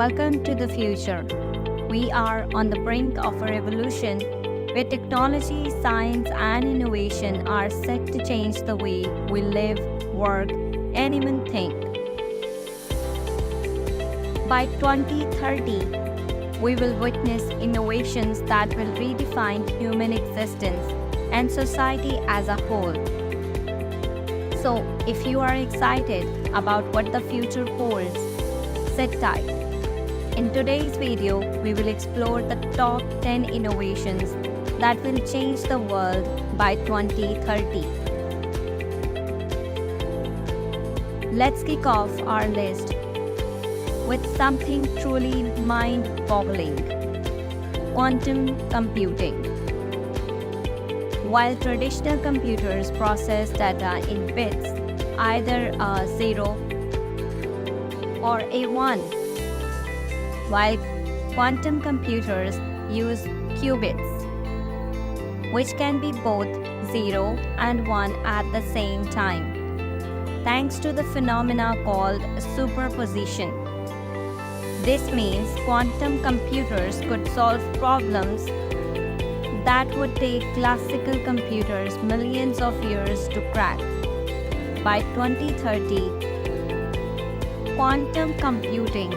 Welcome to the future. We are on the brink of a revolution where technology, science, and innovation are set to change the way we live, work, and even think. By 2030, we will witness innovations that will redefine human existence and society as a whole. So, if you are excited about what the future holds, sit tight. In today's video, we will explore the top 10 innovations that will change the world by 2030. Let's kick off our list with something truly mind-boggling: quantum computing. While traditional computers process data in bits, either a 0 or a 1, while quantum computers use qubits, which can be both 0 and 1 at the same time, thanks to the phenomena called superposition. This means quantum computers could solve problems that would take classical computers millions of years to crack. By 2030, quantum computing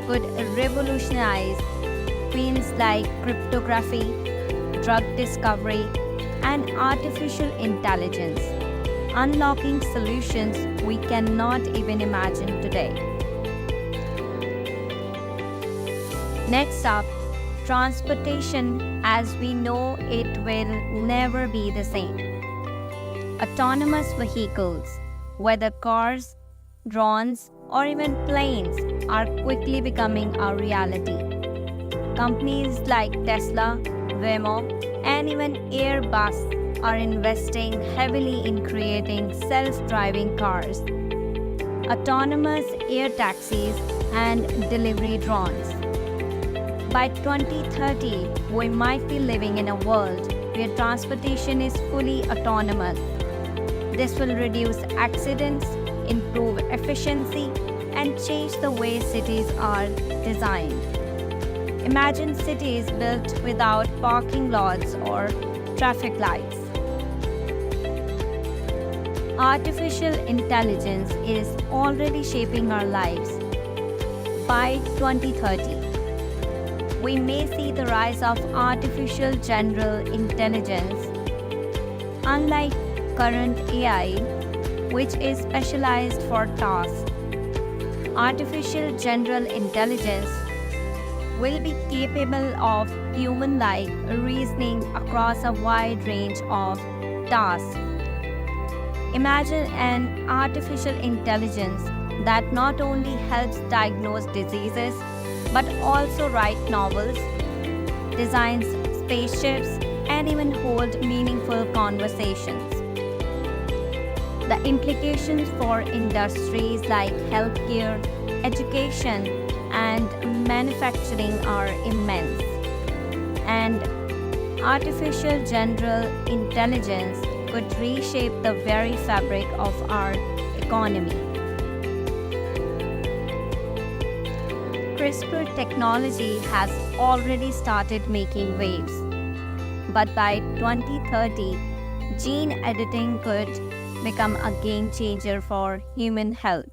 could revolutionize fields like cryptography, drug discovery, and artificial intelligence, unlocking solutions we cannot even imagine today. Next up, transportation as we know it will never be the same. Autonomous vehicles, whether cars, drones, or even planes, are quickly becoming a reality. Companies like Tesla, Waymo, and even Airbus are investing heavily in creating self-driving cars, autonomous air taxis, and delivery drones. By 2030, we might be living in a world where transportation is fully autonomous. This will reduce accidents, improve efficiency, and change the way cities are designed. Imagine cities built without parking lots or traffic lights. Artificial intelligence is already shaping our lives. By 2030, we may see the rise of artificial general intelligence. Unlike current AI, which is specialized for tasks, artificial general intelligence will be capable of human-like reasoning across a wide range of tasks. Imagine an artificial intelligence that not only helps diagnose diseases, but also write novels, designs spaceships, and even hold meaningful conversations. The implications for industries like healthcare, education, and manufacturing are immense. And artificial general intelligence could reshape the very fabric of our economy. CRISPR technology has already started making waves, but by 2030, gene editing could become a game changer for human health.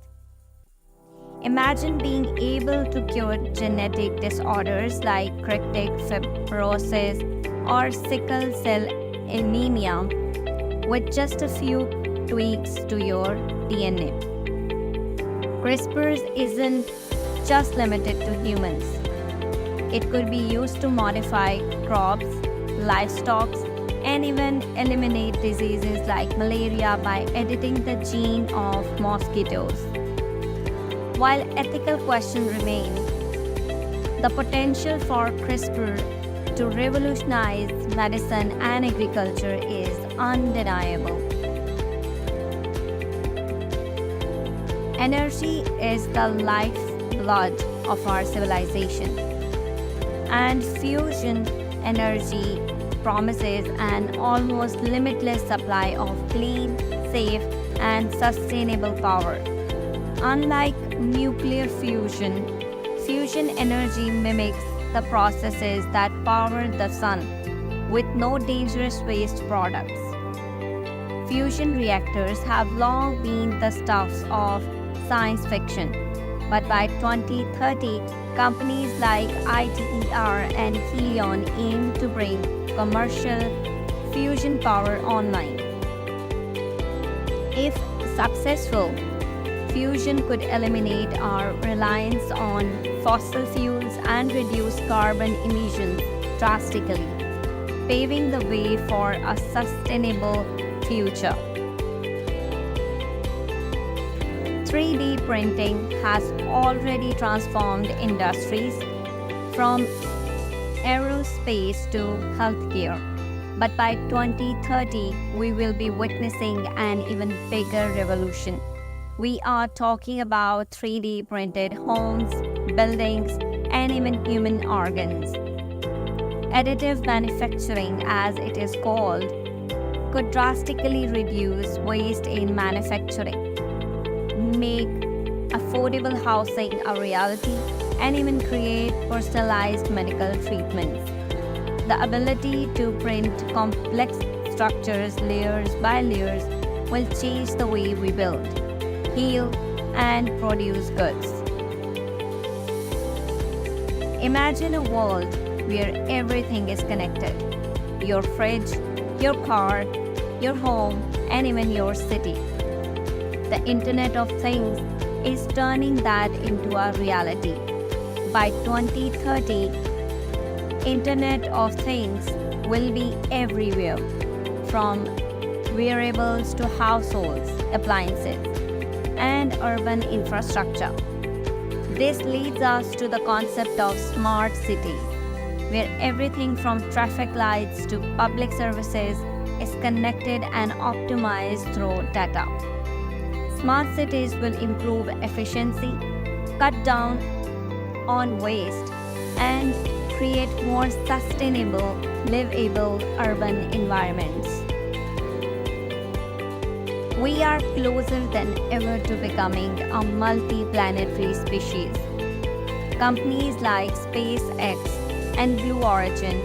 Imagine being able to cure genetic disorders like cystic fibrosis or sickle cell anemia with just a few tweaks to your DNA. CRISPR isn't just limited to humans. It could be used to modify crops, livestock, and even eliminate diseases like malaria by editing the gene of mosquitoes. While ethical questions remain, the potential for CRISPR to revolutionize medicine and agriculture is undeniable. Energy is the lifeblood of our civilization, and fusion energy promises an almost limitless supply of clean, safe, and sustainable power. Unlike nuclear fusion, Fusion energy mimics the processes that power the sun, with no dangerous waste products. Fusion reactors have long been the stuffs of science fiction, but by 2030, companies like ITER and Helion aim to bring commercial fusion power online. If successful, fusion could eliminate our reliance on fossil fuels and reduce carbon emissions drastically, paving the way for a sustainable future. 3D printing has already transformed industries from aerospace to healthcare. But by 2030, we will be witnessing an even bigger revolution. We are talking about 3D printed homes, buildings, and even human organs. Additive manufacturing, as it is called, could drastically reduce waste in manufacturing, make affordable housing a reality, and even create personalized medical treatments. The ability to print complex structures layers by layers will change the way we build, heal, and produce goods. Imagine a world where everything is connected: your fridge, your car, your home, and even your city. The Internet of Things is turning that into a reality. By 2030, Internet of Things will be everywhere, from wearables to households, appliances, and urban infrastructure. This leads us to the concept of smart cities, where everything from traffic lights to public services is connected and optimized through data. Smart cities will improve efficiency, cut down on waste, and create more sustainable, livable urban environments. We are closer than ever to becoming a multi-planetary species. Companies like SpaceX and Blue Origin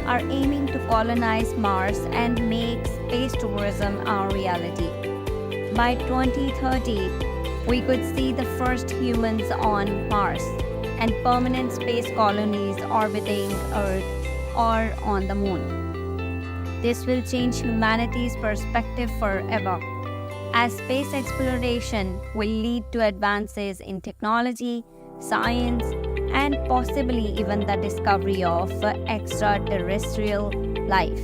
are aiming to colonize Mars and make space tourism a reality. By 2030, we could see the first humans on Mars and permanent space colonies orbiting Earth or on the Moon. This will change humanity's perspective forever, as space exploration will lead to advances in technology, science, and possibly even the discovery of extraterrestrial life.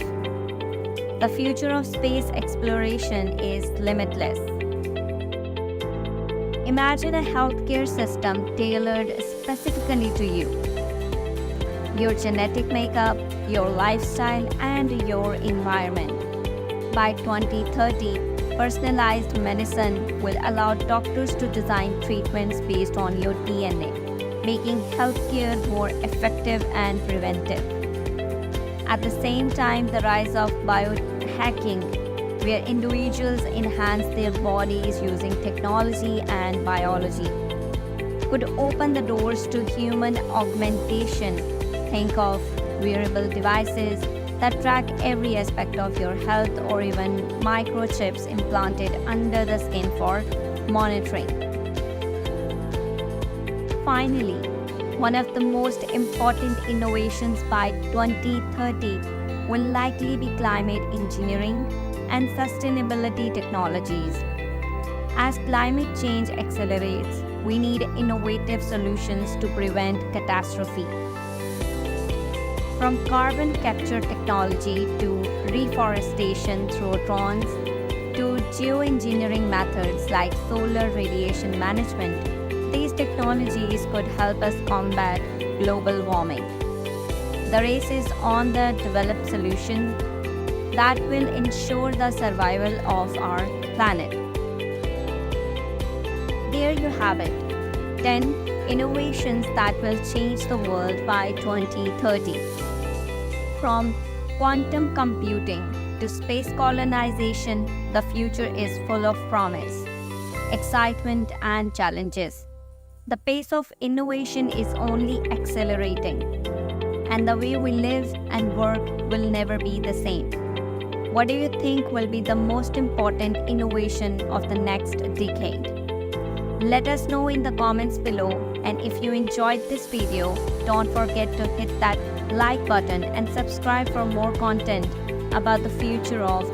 The future of space exploration is limitless. Imagine a healthcare system tailored specifically to you, your genetic makeup, your lifestyle, and your environment. By 2030, personalized medicine will allow doctors to design treatments based on your DNA, making healthcare more effective and preventive. At the same time, the rise of biohacking, where individuals enhance their bodies using technology and biology, could open the doors to human augmentation. Think of wearable devices that track every aspect of your health, or even microchips implanted under the skin for monitoring. Finally, one of the most important innovations by 2030 will likely be climate engineering and sustainability technologies. As climate change accelerates, we need innovative solutions to prevent catastrophe. From carbon capture technology to reforestation through drones to geoengineering methods like solar radiation management, these technologies could help us combat global warming. The race is on the developed solution that will ensure the survival of our planet. There you have it, 10 innovations that will change the world by 2030. From quantum computing to space colonization, the future is full of promise, excitement, and challenges. The pace of innovation is only accelerating, and the way we live and work will never be the same. What do you think will be the most important innovation of the next decade? Let us know in the comments below, and if you enjoyed this video, don't forget to hit that like button and subscribe for more content about the future of